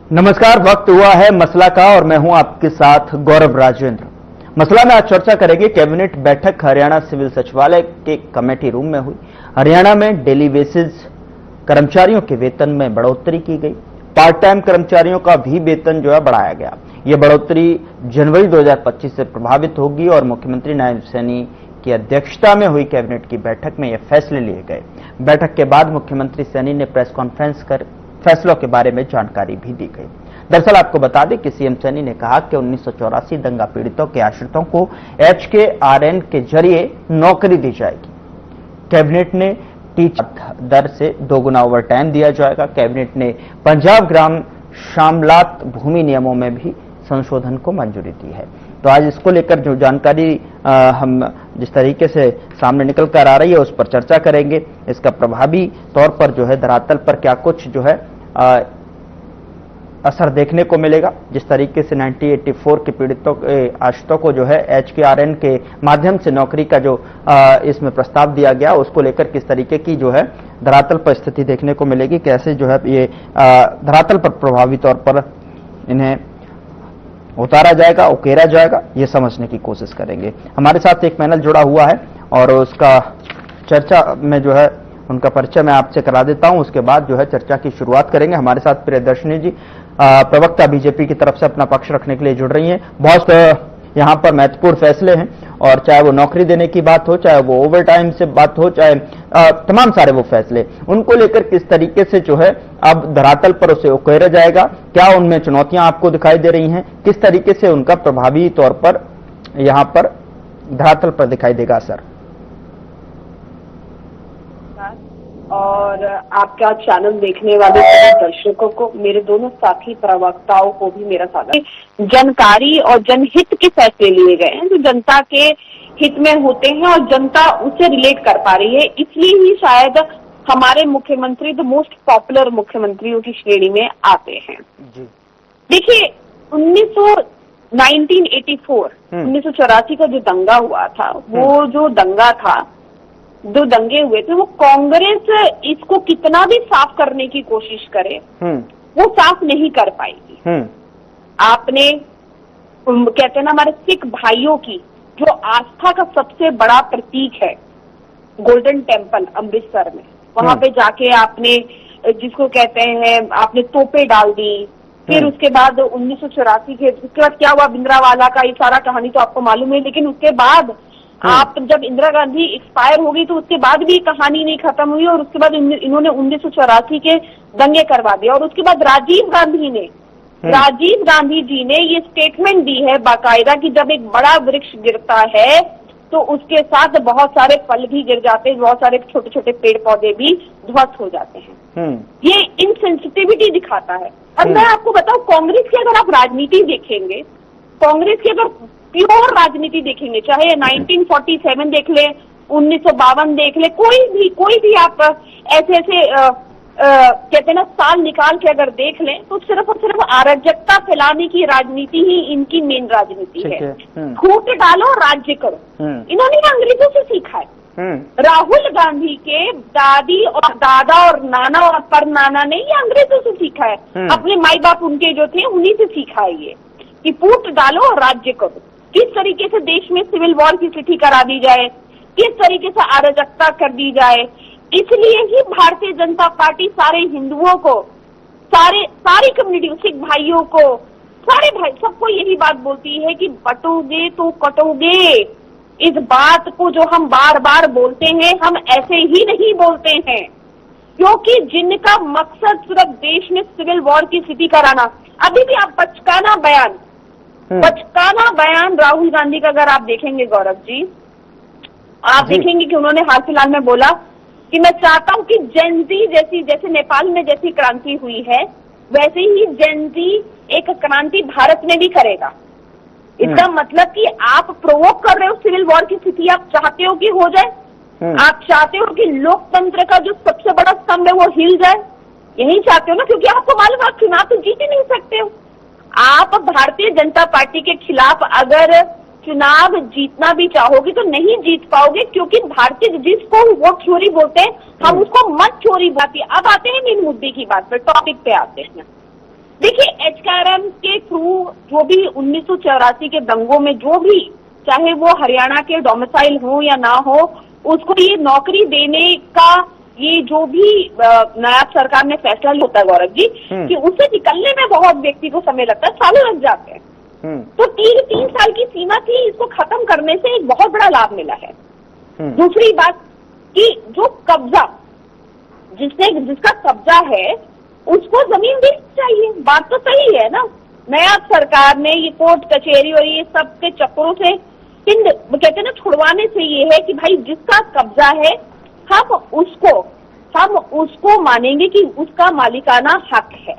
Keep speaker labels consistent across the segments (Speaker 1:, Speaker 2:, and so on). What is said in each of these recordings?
Speaker 1: नमस्कार, वक्त हुआ है मसला का और मैं हूं आपके साथ गौरव राजेंद्र। मसला में आज चर्चा करेंगे। कैबिनेट बैठक हरियाणा सिविल सचिवालय के कमेटी रूम में हुई। हरियाणा में डेली बेसिस कर्मचारियों के वेतन में बढ़ोतरी की गई। पार्ट टाइम कर्मचारियों का भी वेतन जो है बढ़ाया गया। यह बढ़ोतरी जनवरी 2025 से प्रभावित होगी और मुख्यमंत्री नायब सैनी की अध्यक्षता में हुई कैबिनेट की बैठक में यह फैसले लिए गए। बैठक के बाद मुख्यमंत्री सैनी ने प्रेस कॉन्फ्रेंस कर फैसलों के बारे में जानकारी भी दी गई। दरअसल आपको बता दें कि सीएम सैनी ने कहा कि 1984 दंगा पीड़ितों के आश्रितों को HKRN के जरिए नौकरी दी जाएगी। कैबिनेट ने टीचर दर से 2 गुना ओवरटाइम दिया जाएगा। कैबिनेट ने पंजाब ग्राम शामलात भूमि नियमों में भी संशोधन को मंजूरी दी है। तो आज इसको लेकर जो जानकारी हम जिस तरीके से सामने निकल कर आ रही है उस पर चर्चा करेंगे। इसका प्रभावी तौर पर जो है धरातल पर क्या कुछ जो है असर देखने को मिलेगा। जिस तरीके से 1984 के पीड़ितों के आश्रितों को जो है HKRN के माध्यम से नौकरी का जो इसमें प्रस्ताव दिया गया उसको लेकर किस तरीके की जो है धरातल पर स्थिति देखने को मिलेगी, कैसे जो है ये धरातल पर प्रभावी तौर पर इन्हें उतारा जाएगा, उकेरा जाएगा, ये समझने की कोशिश करेंगे। हमारे साथ एक पैनल जुड़ा हुआ है और उसका चर्चा में जो है उनका परिचय मैं आपसे करा देता हूं। उसके बाद जो है चर्चा की शुरुआत करेंगे। हमारे साथ प्रियदर्शनी जी प्रवक्ता बीजेपी की तरफ से अपना पक्ष रखने के लिए जुड़ रही हैं। बहुत यहाँ पर महत्वपूर्ण फैसले हैं और चाहे वो नौकरी देने की बात हो, चाहे वो ओवरटाइम से बात हो, चाहे तमाम सारे वो फैसले, उनको लेकर किस तरीके से जो है अब धरातल पर उसे उकेरा जाएगा, क्या उनमें चुनौतियां आपको दिखाई दे रही हैं, किस तरीके से उनका प्रभावी तौर पर यहां पर धरातल पर दिखाई देगा असर।
Speaker 2: और आपका चैनल देखने वाले दर्शकों को, मेरे दोनों साथी प्रवक्ताओं को भी मेरा स्वागत। जानकारी और जनहित के फैसले लिए गए हैं जो जनता के हित में होते हैं और जनता उसे रिलेट कर पा रही है, इसलिए ही शायद हमारे मुख्यमंत्री द मोस्ट पॉपुलर मुख्यमंत्रियों की श्रेणी में आते हैं। देखिए 1984 का जो दंगा हुआ था, वो जो दंगा था, 2 दंगे हुए थे, वो कांग्रेस इसको कितना भी साफ करने की कोशिश करे वो साफ नहीं कर पाएगी। आपने कहते हैं ना, हमारे सिख भाइयों की जो आस्था का सबसे बड़ा प्रतीक है गोल्डन टेम्पल अमृतसर में, वहां पे जाके आपने जिसको कहते हैं आपने तोपे डाल दी। फिर उसके बाद 1984 के उसके बाद क्या हुआ, भिंडरावाला का ये सारा कहानी तो आपको मालूम है। लेकिन उसके बाद आप जब इंदिरा गांधी एक्सपायर हो गई तो उसके बाद भी कहानी नहीं खत्म हुई और उसके बाद इन्होंने 1984 के दंगे करवा दिया। और उसके बाद राजीव गांधी जी ने ये स्टेटमेंट दी है बाकायदा कि जब एक बड़ा वृक्ष गिरता है तो उसके साथ बहुत सारे फल भी गिर जाते हैं, बहुत सारे छोटे छोटे पेड़ पौधे भी ध्वस्त हो जाते हैं। ये इनसेंसिटिविटी दिखाता है। और मैं आपको बताऊं, कांग्रेस की अगर आप राजनीति देखेंगे, कांग्रेस की अगर प्योर राजनीति देखेंगे, चाहे 1947 देख ले, 1952 देख ले, कोई भी आप ऐसे कहते हैं ना साल निकाल के अगर देख लें तो सिर्फ और सिर्फ अराजकता फैलाने की राजनीति ही इनकी मेन राजनीति है। फूट डालो, राज्य करो, इन्होंने अंग्रेजों से सीखा है। राहुल गांधी के दादी और दादा और नाना और परनाना ने ये अंग्रेजों से सीखा है। अपने माई बाप उनके जो थे उन्हीं से सीखा है ये कि फूट डालो और राज्य करो। किस तरीके से देश में सिविल वॉर की स्थिति करा दी जाए, किस तरीके से अराजकता कर दी जाए। इसलिए ही भारतीय जनता पार्टी सारे हिंदुओं को, सारी कम्युनिटी, सिख भाइयों को, सारे भाई सबको यही बात बोलती है कि बटोगे तो कटोगे। इस बात को जो हम बार बार बोलते हैं, हम ऐसे ही नहीं बोलते हैं, क्योंकि जिनका मकसद सिर्फ देश में सिविल वॉर की स्थिति कराना। अभी भी आप बचकाना बयान राहुल गांधी का अगर आप देखेंगे गौरव जी, आप देखेंगे कि उन्होंने हाल फिलहाल में बोला कि मैं चाहता हूं कि जेनजी जैसे नेपाल में जैसी क्रांति हुई है वैसे ही जेनजी एक क्रांति भारत में भी करेगा। इसका मतलब कि आप प्रोवोक कर रहे हो सिविल वॉर की स्थिति, आप चाहते हो कि हो जाए, आप चाहते हो कि लोकतंत्र का जो सबसे बड़ा स्तंभ है वो हिल जाए, यही चाहते हो ना, क्योंकि आपको मालूम आप चुनाव तो जीत ही नहीं सकते हो। आप भारतीय जनता पार्टी के खिलाफ अगर चुनाव जीतना भी चाहोगे तो नहीं जीत पाओगे, क्योंकि भारतीय जिसको वोट चोरी बोलते हैं हम उसको मत चोरी बोलते हैं। अब आते हैं मेन मुद्दे की बात पर, टॉपिक पे आते हैं। देखिए, एचकेआरएम के थ्रू जो भी 1984 के दंगों में जो भी, चाहे वो हरियाणा के डोमिसाइल हो या ना हो, उसको ये नौकरी देने का ये जो भी नायब सरकार ने फैसला लिया होता है गौरव जी, कि उसे निकलने में बहुत व्यक्ति को समय लगता है, सालों लग जाते हैं। तो 3 साल की सीमा थी, इसको खत्म करने से एक बहुत बड़ा लाभ मिला है। दूसरी बात कि जो कब्जा, जिसका कब्जा है उसको जमीन भी चाहिए, बात तो सही है ना। नया सरकार ने ये कोर्ट कचहरी और ये सब के चक्करों से कहते हैं ना, छुड़वाने से ये है कि भाई जिसका कब्जा है हम उसको मानेंगे कि उसका मालिकाना हक है।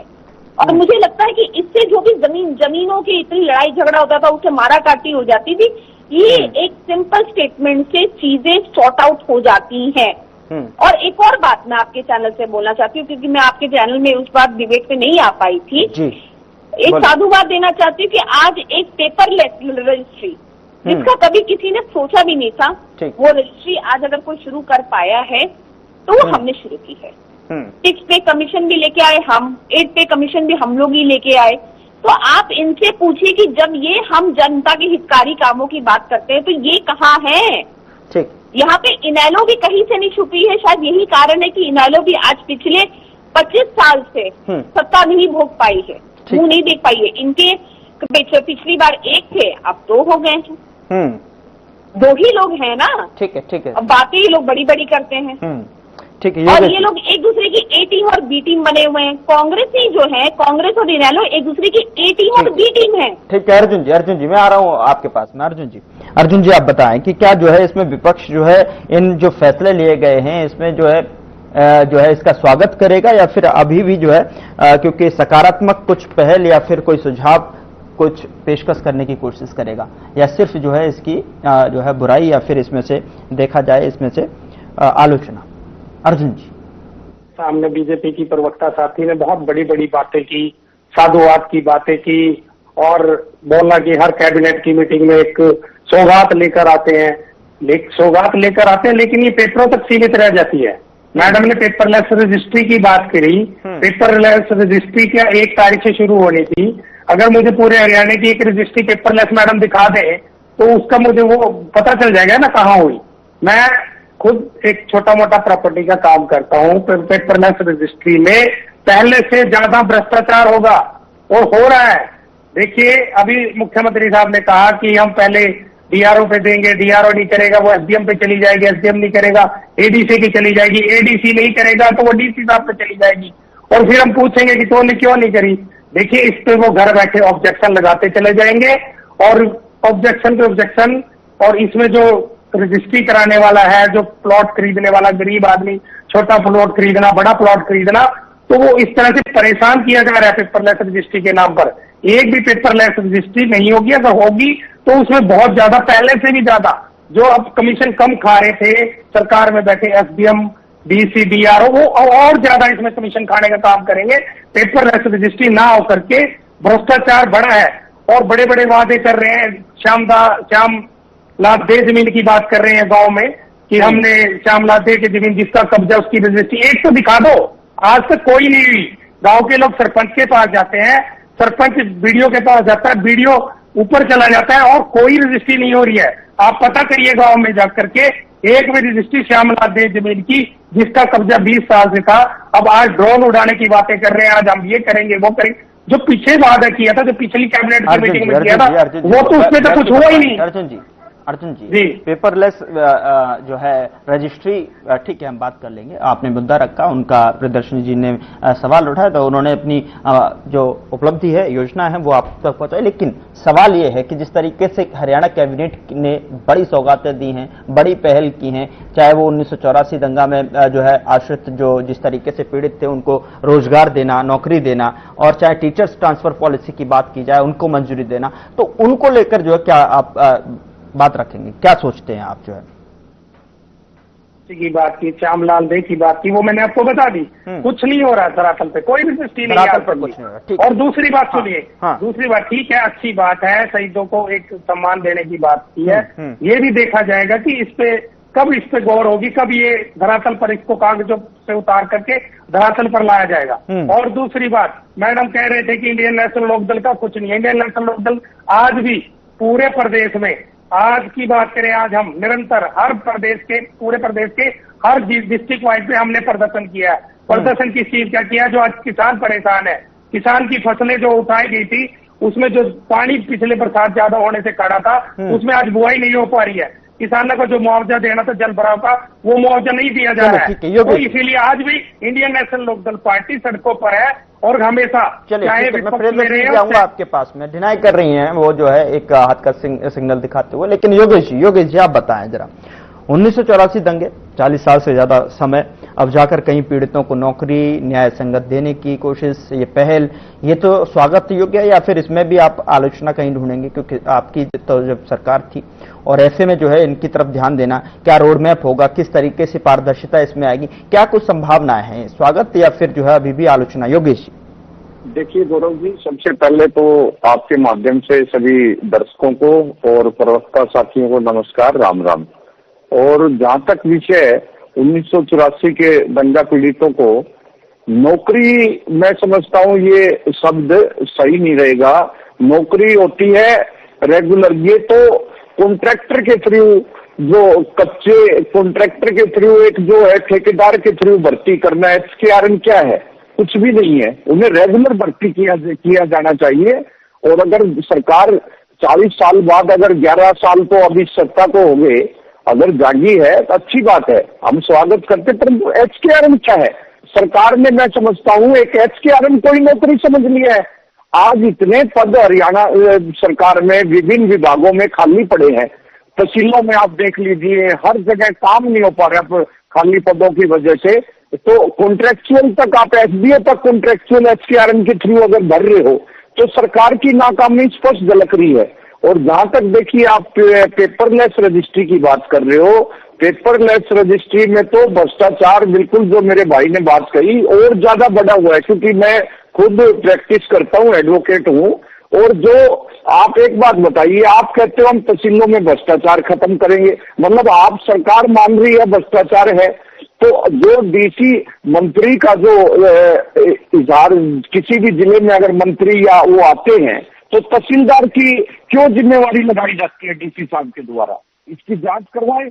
Speaker 2: और मुझे लगता है कि इससे जो भी जमीनों की इतनी लड़ाई झगड़ा होता था, उससे मारा काटी हो जाती थी, ये एक सिंपल स्टेटमेंट से चीजें सॉर्ट आउट हो जाती हैं। और एक और बात मैं आपके चैनल से बोलना चाहती हूँ, क्योंकि मैं आपके चैनल में उस बार डिबेट पे नहीं आ पाई थी। एक साधुवाद देना चाहती हूँ कि आज एक पेपरलेस रजिस्ट्री, जिसका कभी किसी ने सोचा भी नहीं था, वो रजिस्ट्री आज अगर कोई शुरू कर पाया है तो वो हमने शुरू की है। 6 पे कमीशन भी लेके आए हम, 8 पे कमीशन भी हम लोग ही लेके आए। तो आप इनसे पूछिए कि जब ये हम जनता के हितकारी कामों की बात करते हैं तो ये कहाँ है? यहाँ पे इनेलो भी कहीं से नहीं छुपी है। शायद यही कारण है कि इनेलो भी आज पिछले 25 साल से सत्ता नहीं भोग पाई है, मुंह नहीं देख पाई है। इनके पिछली बार 1 थे, अब 2 हो गए हैं। 2 ही लोग हैं ना। ठीक है। अब बातें ही लोग बड़ी बड़ी करते हैं।
Speaker 1: ठीक है।
Speaker 2: और ये लोग एक दूसरे की ए टीम और बी टीम बने हुए हैं। कांग्रेस ही जो है, कांग्रेस और इनेलो एक दूसरे की ए टीम और बी टीम है।
Speaker 1: ठीक है अर्जुन जी मैं आ रहा हूँ आपके पास में। अर्जुन जी आप बताएं कि क्या जो है इसमें विपक्ष जो है इन जो फैसले लिए गए हैं इसमें जो है इसका स्वागत करेगा, या फिर अभी भी जो है क्योंकि सकारात्मक कुछ पहल या फिर कोई सुझाव कुछ पेशकश करने की कोशिश करेगा, या सिर्फ जो है इसकी जो है बुराई, या फिर इसमें से देखा जाए इसमें से आलोचना? अर्जुन जी,
Speaker 3: सामने बीजेपी की प्रवक्ता साथी ने बहुत बड़ी बड़ी बातें की, साधुवाद की बातें की, और बोला कि हर कैबिनेट की मीटिंग में एक सौगात लेकर आते हैं, लेकिन ये पेपरों तक सीमित रह जाती है। मैडम ने पेपरलेस रजिस्ट्री की बात करी। पेपरलेस रजिस्ट्री क्या 1 तारीख से शुरू होनी थी। अगर मुझे पूरे हरियाणा की एक रजिस्ट्री पेपरलेस मैडम दिखा दे तो उसका मुझे वो पता चल जाएगा ना कहाँ हुई। मैं खुद एक छोटा मोटा प्रॉपर्टी का काम करता हूँ। पेपरलेस रजिस्ट्री में पहले से ज्यादा भ्रष्टाचार होगा और हो रहा है। देखिए, अभी मुख्यमंत्री साहब ने कहा कि हम पहले डीआरओ पे देंगे, डीआरओ नहीं करेगा वो एसडीएम पे चली जाएगी, एसडीएम नहीं करेगा एडीसी की चली जाएगी, एडीसी नहीं करेगा तो वो डीसी साहब पे चली जाएगी, और फिर हम पूछेंगे कि तो ने क्यों नहीं करी। देखिए, इस पे वो घर बैठे ऑब्जेक्शन लगाते चले जाएंगे, और ऑब्जेक्शन पे ऑब्जेक्शन। और इसमें जो रजिस्ट्री कराने वाला है, जो प्लॉट खरीदने वाला गरीब आदमी, छोटा प्लॉट खरीदना, बड़ा प्लॉट खरीदना, तो वो इस तरह से परेशान किया जा रहा है पेपरलेस रजिस्ट्री के नाम पर। एक भी पेपरलेस रजिस्ट्री नहीं होगी, अगर होगी तो उसमें बहुत ज्यादा, पहले से भी ज्यादा जो अब कमीशन कम खा रहे थे सरकार में बैठे एसडीएम, डीसी, डीआरओ, वो और ज्यादा इसमें कमीशन खाने का काम करेंगे। पेपरलेस रजिस्ट्री ना होकर के भ्रष्टाचार बढ़ा है, और बड़े बड़े वादे कर रहे हैं। श्यामलाल दे जमीन की बात कर रहे हैं गांव में कि हमने श्यामलाल दे की जमीन, जिसका कब्जा उसकी रजिस्ट्री, एक तो दिखा दो। आज तक कोई नहीं हुई। गांव के लोग सरपंच के पास जाते हैं, सरपंच बीडीओ के पास जाता है, बीडीओ ऊपर चला जाता है, और कोई रजिस्ट्री नहीं हो रही है। आप पता करिए गांव में जाकर के, एक भी रजिस्ट्री श्यामलाल दे जमीन की, जिसका कब्जा 20 साल से था, अब आज ड्रोन उड़ाने की बातें कर रहे हैं, आज हम ये करेंगे वो करेंगे। जो पीछे वादा किया था, जो पिछली कैबिनेट की मीटिंग में किया था, वो तो उसमें तो कुछ हुआ ही नहीं।
Speaker 1: अर्जुन जी पेपरलेस जो है रजिस्ट्री, ठीक है हम बात कर लेंगे। आपने मुद्दा रखा, उनका प्रदर्शनी जी ने सवाल उठाया, तो उन्होंने अपनी जो उपलब्धि है, योजना है, वो आप तक पहुंचाई। लेकिन सवाल ये है कि जिस तरीके से हरियाणा कैबिनेट ने बड़ी सौगातें दी हैं, बड़ी पहल की हैं, चाहे वो 1984 दंगा में जो है आश्रित जो जिस तरीके से पीड़ित थे उनको रोजगार देना, नौकरी देना, और चाहे टीचर्स ट्रांसफर पॉलिसी की बात की जाए, उनको मंजूरी देना, तो उनको लेकर जो है क्या आप बात रखेंगे? क्या सोचते हैं आप? जो है
Speaker 3: की बात की, श्यामलाल दे की बात की, वो मैंने आपको बता दी। कुछ नहीं हो रहा है धरातल पे, कोई भी रजिस्ट्री नहीं है। और दूसरी बात सुनिए, दूसरी बात, ठीक है अच्छी बात है, शहीदों को एक सम्मान देने की बात की है, ये भी देखा जाएगा कि इस पे कब इस पे गौर होगी, कब ये धरातल पर इसको कागजों से उतार करके धरातल पर लाया जाएगा। और दूसरी बात, मैडम कह रहे थे कि इंडियन नेशनल लोकदल का कुछ नहीं है। इंडियन नेशनल लोकदल आज भी पूरे प्रदेश में, आज की बात करें, आज हम निरंतर हर प्रदेश के, पूरे प्रदेश के हर डिस्ट्रिक्ट वाइज पे हमने प्रदर्शन किया है। प्रदर्शन किस चीज का किया? जो आज किसान परेशान है, किसान की फसलें जो उठाई गई थी उसमें जो पानी पिछले बरसात ज्यादा होने से खड़ा था, उसमें आज बुआई नहीं हो पा रही है। किसानों को जो मुआवजा देना था जल भराव का, वो मुआवजा नहीं दिया जा रहा है। तो इसीलिए आज भी इंडियन नेशनल लोकदल पार्टी सड़कों पर है और हमेशा चाहे विपक्ष में रहे।
Speaker 1: जाऊंगा आपके पास में, डिनाई कर रही हैं वो जो है एक हाथ का सिग्नल दिखाते हुए। लेकिन योगेश जी आप बताएं जरा, 1984 दंगे, 40 साल से ज्यादा समय, अब जाकर कई पीड़ितों को नौकरी न्याय संगत देने की कोशिश, ये पहल, ये तो स्वागत योग्य है, या फिर इसमें भी आप आलोचना कहीं ढूंढेंगे? क्योंकि आपकी तो जब सरकार थी, और ऐसे में जो है इनकी तरफ ध्यान देना, क्या रोड मैप होगा, किस तरीके से पारदर्शिता इसमें आएगी, क्या कुछ संभावनाएं हैं? स्वागत या फिर जो है अभी भी आलोचना? योगेश जी
Speaker 4: देखिए गौरव जी, सबसे पहले तो आपके माध्यम से सभी दर्शकों को और प्रवक्ता साथियों को नमस्कार, राम राम। और जहां तक विषय 1984 के दंगा पीड़ितों को नौकरी, मैं समझता हूं ये शब्द सही नहीं रहेगा। नौकरी होती है रेगुलर, ये तो कॉन्ट्रैक्टर के थ्रू, जो कच्चे कॉन्ट्रैक्टर के थ्रू, एक जो है ठेकेदार के थ्रू भर्ती करना है। इसके कारण क्या है? कुछ भी नहीं है। उन्हें रेगुलर भर्ती किया जाना चाहिए। और अगर सरकार 40 साल बाद, अगर 11 साल तो अभी सत्ता को हो गए, अगर जागी है तो अच्छी बात है, हम स्वागत करते। परंतु HKRM क्या है? सरकार ने, मैं समझता हूँ, एक HKRM कोई नौकरी समझ लिया है। आज इतने पद हरियाणा सरकार में विभिन्न विभागों में खाली पड़े हैं। तहसीलों में आप देख लीजिए, हर जगह काम नहीं हो पा रहा खाली पदों की वजह से। तो कॉन्ट्रेक्चुअल तक आप SDO तक कॉन्ट्रेक्चुअल HKRM के थ्रू अगर भर रहे हो तो सरकार की नाकामी स्पष्ट झलक रही है। और जहां तक देखिए, आप पेपरलेस रजिस्ट्री की बात कर रहे हो, पेपरलेस रजिस्ट्री में तो भ्रष्टाचार, बिल्कुल जो मेरे भाई ने बात कही, और ज्यादा बढ़ा हुआ है। क्योंकि मैं खुद प्रैक्टिस करता हूँ, एडवोकेट हूँ। और जो आप एक बात बताइए, आप कहते हो हम तहसीलों में भ्रष्टाचार खत्म करेंगे, मतलब आप सरकार मान रही है भ्रष्टाचार है, तो जो DC मंत्री का जो इजहार, किसी भी जिले में अगर मंत्री या वो आते हैं तो तहसीलदार की क्यों जिम्मेवारी लगाई जाती है DC साहब के द्वारा? इसकी जांच करवाए,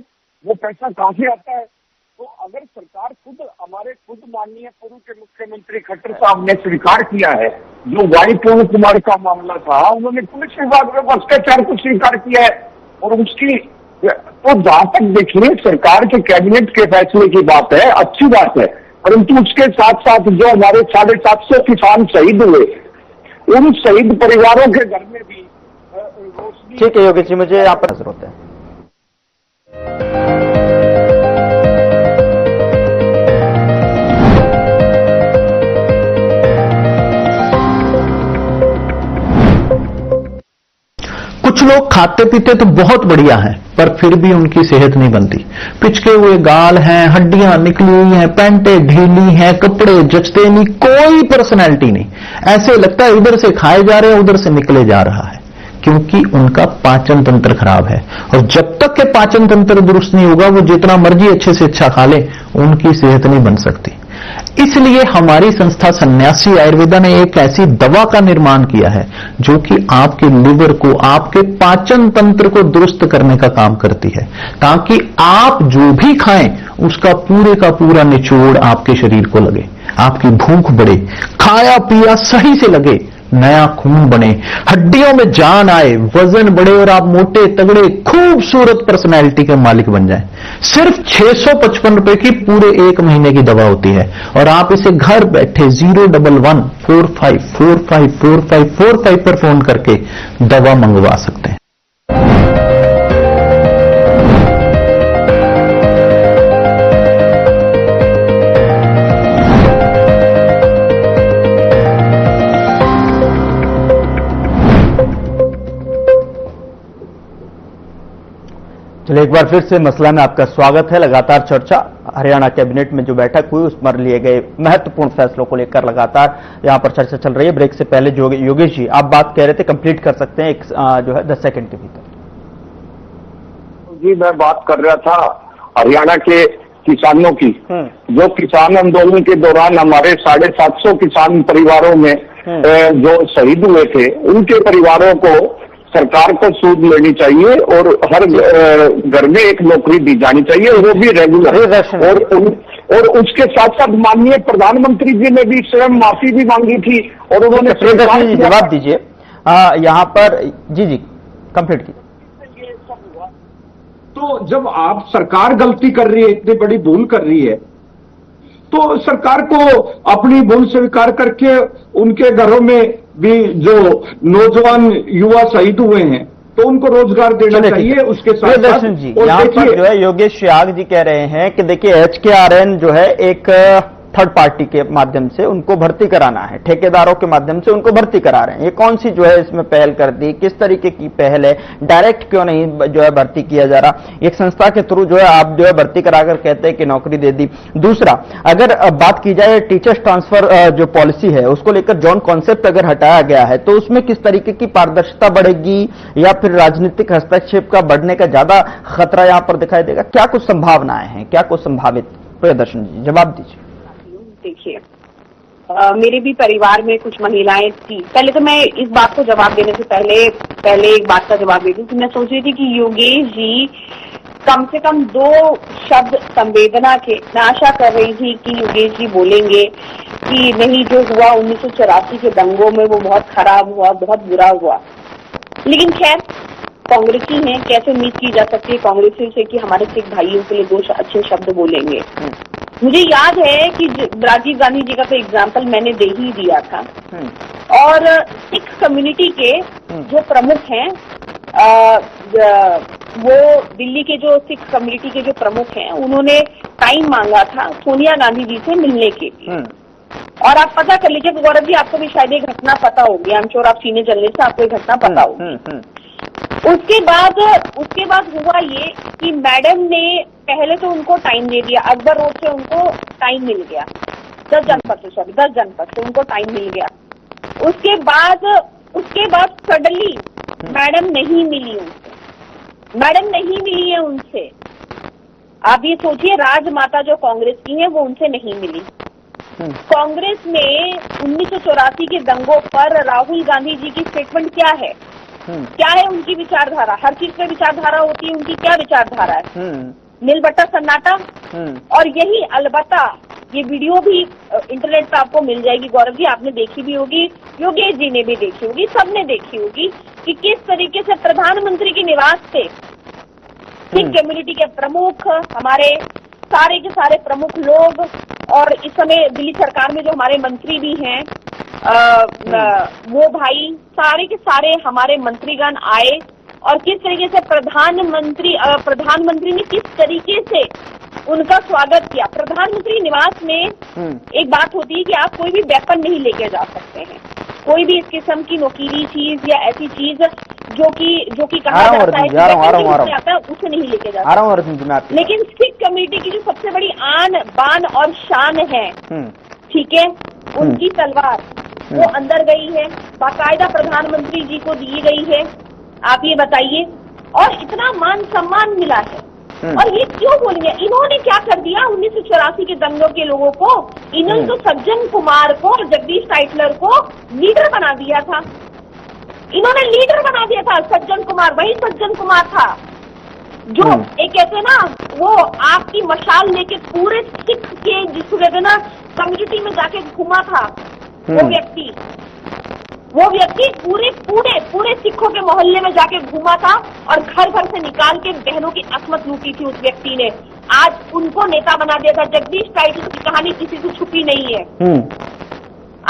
Speaker 4: वो पैसा कहां से आता है? तो अगर सरकार खुद, हमारे खुद माननीय पूर्व के मुख्यमंत्री खट्टर साहब ने स्वीकार किया है, जो वाई पूर्ण कुमार का मामला था, उन्होंने पुलिस विभाग में भ्रष्टाचार को स्वीकार किया है। और उसकी, तो जहां तक देखिए सरकार के कैबिनेट के फैसले की बात है, अच्छी बात है। परंतु उसके साथ साथ जो हमारे 750 किसान शहीद हुए, उन शहीद परिवारों के घर में भी रोशनी।
Speaker 1: ठीक है योगेश जी, मुझे यहाँ पर नजर होता है।
Speaker 5: कुछ लोग खाते पीते तो बहुत बढ़िया हैं, पर फिर भी उनकी सेहत नहीं बनती। पिचके हुए गाल हैं, हड्डियां निकली हुई हैं, पैंटें ढीली हैं, कपड़े जचते नहीं, कोई पर्सनैलिटी नहीं। ऐसे लगता है इधर से खाए जा रहे हैं, उधर से निकले जा रहा है, क्योंकि उनका पाचन तंत्र खराब है। और जब तक के पाचन तंत्र दुरुस्त नहीं होगा, वो जितना मर्जी अच्छे से अच्छा खा ले, उनकी सेहत नहीं बन सकती। इसलिए हमारी संस्था सन्यासी आयुर्वेदा ने एक ऐसी दवा का निर्माण किया है जो कि आपके लिवर को, आपके पाचन तंत्र को दुरुस्त करने का काम करती है, ताकि आप जो भी खाएं उसका पूरे का पूरा निचोड़ आपके शरीर को लगे, आपकी भूख बढ़े, खाया पिया सही से लगे, नया खून बने, हड्डियों में जान आए, वजन बढ़े और आप मोटे तगड़े खूबसूरत पर्सनैलिटी के मालिक बन जाएं। सिर्फ 655 रुपए की पूरे 1 महीने की दवा होती है और आप इसे घर बैठे 01145454545 पर फोन करके दवा मंगवा सकते हैं।
Speaker 1: चलिए एक बार फिर से मसला में आपका स्वागत है। लगातार चर्चा, हरियाणा कैबिनेट में जो बैठक हुई उस पर लिए गए महत्वपूर्ण फैसलों को लेकर लगातार यहां पर चर्चा चल रही है। ब्रेक से पहले जो योगेश जी आप बात कह रहे थे, कंप्लीट कर सकते हैं एक जो है 10 सेकंड के भीतर।
Speaker 4: जी मैं बात कर रहा था हरियाणा के किसानों की, जो किसान आंदोलन के दौरान हमारे 750 किसान परिवारों में जो शहीद हुए थे, उनके परिवारों को सरकार को सूद लेनी चाहिए और हर घर में एक नौकरी दी जानी चाहिए, और वो भी रेगुलर। और उसके साथ साथ माननीय प्रधानमंत्री जी ने भी स्वयं माफी भी मांगी थी, और उन्होंने
Speaker 1: जवाब दीजिए यहाँ पर। जी कंप्लीट की।
Speaker 6: तो जब आप सरकार गलती कर रही है, इतनी बड़ी भूल कर रही है, तो सरकार को अपनी भूल स्वीकार करके उनके घरों में भी जो नौजवान युवा शहीद हुए हैं तो उनको रोजगार देना चाहिए। उसके साथ
Speaker 1: दर्शन जी यहाँ पर जो है योगेश याग जी कह रहे हैं कि देखिए HKRN जो है एक थर्ड पार्टी के माध्यम से उनको भर्ती कराना है, ठेकेदारों के माध्यम से उनको भर्ती करा रहे हैं। ये कौन सी जो है इसमें पहल कर दी, किस तरीके की पहल है, डायरेक्ट क्यों नहीं जो है भर्ती किया जा रहा, एक संस्था के थ्रू जो है आप जो है भर्ती कराकर कहते हैं कि नौकरी दे दी। दूसरा, अगर बात की जाए टीचर्स ट्रांसफर जो पॉलिसी है उसको लेकर जॉन कॉन्सेप्ट अगर हटाया गया है तो उसमें किस तरीके की पारदर्शिता बढ़ेगी या फिर राजनीतिक हस्तक्षेप का बढ़ने का ज्यादा खतरा यहां पर दिखाई देगा? क्या कुछ संभावनाएं हैं, क्या कुछ संभावित? प्रियदर्शन जी जवाब दीजिए।
Speaker 2: देखिए, मेरे भी परिवार में कुछ महिलाएं थी। पहले तो मैं इस बात को जवाब देने से पहले एक बात का जवाब दे दूं कि मैं सोच रही थी कि योगेश जी कम से कम 2 शब्द संवेदना के, मैं आशा कर रही थी कि योगेश जी बोलेंगे कि नहीं, जो हुआ 1984 के दंगों में वो बहुत खराब हुआ, बहुत बुरा हुआ। लेकिन खैर, कांग्रेसी हैं, कैसे उम्मीद की जा सकती है कांग्रेसी से कि हमारे सिख भाइयों के लिए 2 अच्छे शब्द बोलेंगे। मुझे याद है कि राजीव गांधी जी का तो एग्जाम्पल मैंने दे ही दिया था, और सिख कम्युनिटी के जो प्रमुख हैं, वो दिल्ली के जो सिख कम्युनिटी के जो प्रमुख हैं, उन्होंने टाइम मांगा था सोनिया गांधी जी से मिलने के लिए। और आप पता कर लीजिए गौरव जी, आपको भी शायद ये घटना पता होगी, आई एम श्योर आप सीने चलने से आपको ये घटना पता होगी। उसके बाद हुआ ये कि मैडम ने पहले तो उनको टाइम दे दिया, अकबर रोड से उनको टाइम मिल गया, 10 जनपद से उनको टाइम मिल गया। उसके बाद सडनली मैडम नहीं मिली है उनसे। आप ये सोचिए, राजमाता जो कांग्रेस की है वो उनसे नहीं मिली। कांग्रेस में 1984 के दंगों पर राहुल गांधी जी की स्टेटमेंट क्या है? क्या है उनकी विचारधारा? हर चीज पे विचारधारा होती है, उनकी क्या विचारधारा है? नीलबट्टा सन्नाटा। और यही अलबत्ता ये वीडियो भी इंटरनेट पे आपको मिल जाएगी गौरव जी, आपने देखी भी होगी, योगेश जी ने भी देखी होगी, सबने देखी होगी कि किस तरीके से प्रधानमंत्री के निवास से सिख कम्युनिटी के प्रमुख, हमारे सारे के सारे प्रमुख लोग, और इस समय दिल्ली सरकार में जो हमारे मंत्री भी हैं, वो भाई सारे के सारे हमारे मंत्रीगण आए, और किस तरीके से प्रधानमंत्री ने किस तरीके से उनका स्वागत किया। प्रधानमंत्री निवास में एक बात होती है कि आप कोई भी वेपन नहीं लेके जा सकते हैं, कोई भी इस किस्म की नोकीली चीज या ऐसी चीज जो कि कहा जाता है कि उसे नहीं लेके जा सकते। लेकिन सिख कम्युनिटी की जो सबसे बड़ी आन बान और शान है, ठीक है, उनकी तलवार वो अंदर गई है, बाकायदा प्रधानमंत्री जी को दी गई है। आप ये बताइए, और इतना मान सम्मान मिला है। और ये क्यों बोलेंगे? इन्होंने क्या कर दिया 1984 के दंगों के लोगों को? इन्होंने तो सज्जन कुमार को और जगदीश टाइटलर को लीडर बना दिया था। इन्होंने लीडर बना दिया था सज्जन कुमार, वही सज्जन कुमार था जो एक कहते हैं ना, वो आपकी मशाल लेके पूरे सिख के जिसको कहते हैं ना कम्युनिटी में जाके घूमा था। वो व्यक्ति पूरे सिखों के मोहल्ले में जाके घूमा था और घर घर से निकाल के बहनों की असमत लूटी थी उस व्यक्ति ने। आज उनको नेता बना दिया था। जगदीश टाइटलर की कहानी किसी से छुपी नहीं है।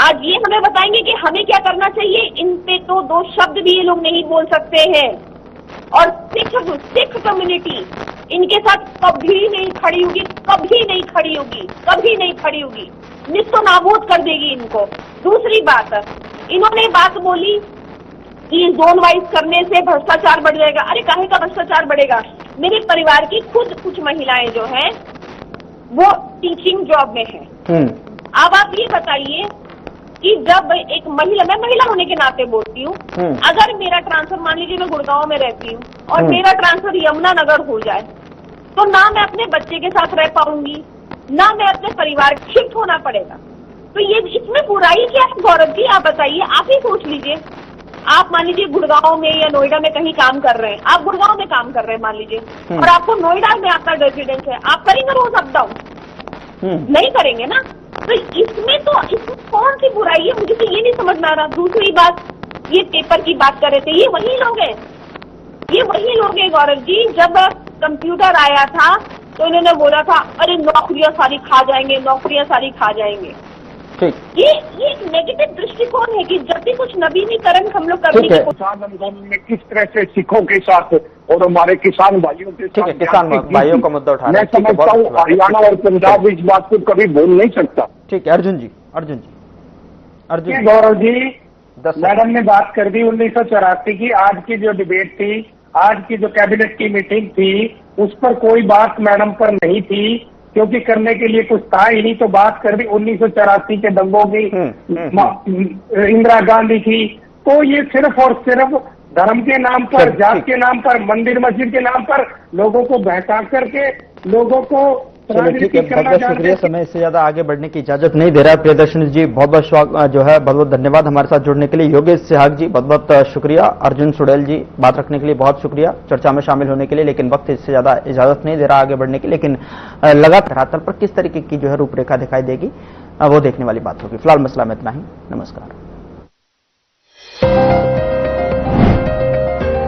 Speaker 2: आज ये हमें बताएंगे कि हमें क्या करना चाहिए। इन पे तो 2 शब्द भी ये लोग नहीं बोल सकते हैं। और सिख कम्युनिटी इनके साथ कभी नहीं खड़ी होगी, निस्तो नाबूद कर देगी इनको। दूसरी बात, इन्होंने बात बोली कि जोन वाइज करने से भ्रष्टाचार बढ़ जाएगा। अरे काहे का भ्रष्टाचार बढ़ेगा? मेरे परिवार की खुद कुछ महिलाएं जो हैं वो टीचिंग जॉब में हैं। अब आप ये बताइए कि जब एक महिला, मैं महिला होने के नाते बोलती हूँ, अगर मेरा ट्रांसफर, मान लीजिए मैं गुड़गांव में रहती हूँ और मेरा ट्रांसफर यमुनानगर हो जाए तो ना मैं अपने बच्चे के साथ रह पाऊंगी, ना मैं अपने परिवार शिफ्ट होना पड़ेगा। तो ये इसमें बुराई क्या है गौरव जी, आप बताइए, आप ही सोच लीजिए। आप मान लीजिए गुड़गांव में या नोएडा में कहीं काम कर रहे हैं, आप गुड़गांव में काम कर रहे हैं मान लीजिए, और आपको नोएडा में आपका रेजिडेंस है, आप करेंगे रोज अप डाउन? नहीं करेंगे ना। तो इसमें कौन सी बुराई है, मुझे तो ये नहीं समझ में आ रहा। दूसरी बात, ये पेपर की बात कर रहे थे, ये वही लोग हैं गौरव जी। जब कंप्यूटर आया था तो इन्होंने बोला था अरे नौकरियां सारी खा जाएंगे। ये एक नेगेटिव दृष्टिकोण है कि जब भी कुछ नवीनीकरण हम लोग करने की
Speaker 4: किसान आंदोलन में किस तरह से सिखों के साथ और हमारे किसान भाइयों के साथ,
Speaker 1: किसान भाइयों का मुद्दा उठा रहे हैं।
Speaker 4: मैं समझता हूँ हरियाणा और पंजाब इस बात को कभी भूल नहीं सकता।
Speaker 1: ठीक है अर्जुन जी।
Speaker 3: गौरव जी, मैडम ने बात कर दी 1984 की। आज की जो डिबेट थी, आज की जो कैबिनेट की मीटिंग थी, उस पर कोई बात मैडम पर नहीं थी, क्योंकि करने के लिए कुछ था ही नहीं। तो बात कर दी 1984 के दंगों की, इंदिरा गांधी की। तो ये सिर्फ और सिर्फ धर्म के नाम पर, जात के नाम पर, मंदिर मस्जिद के नाम पर लोगों को बहका करके लोगों को
Speaker 1: ठीक है, बहुत बहुत शुक्रिया। समय इससे ज्यादा आगे बढ़ने की इजाजत नहीं दे रहा है। प्रियदर्शनी जी बहुत बहुत धन्यवाद हमारे साथ जुड़ने के लिए। योगेश सिहाग जी बहुत बहुत शुक्रिया। अर्जुन सुड़ैल जी बात रखने के लिए बहुत शुक्रिया, चर्चा में शामिल होने के लिए। लेकिन वक्त इससे ज्यादा इजाजत नहीं दे रहा आगे बढ़ने की। लेकिन लगातार धरातल पर किस तरीके की जो है रूपरेखा दिखाई देगी वो देखने वाली बात होगी। फिलहाल मसला में इतना ही। नमस्कार।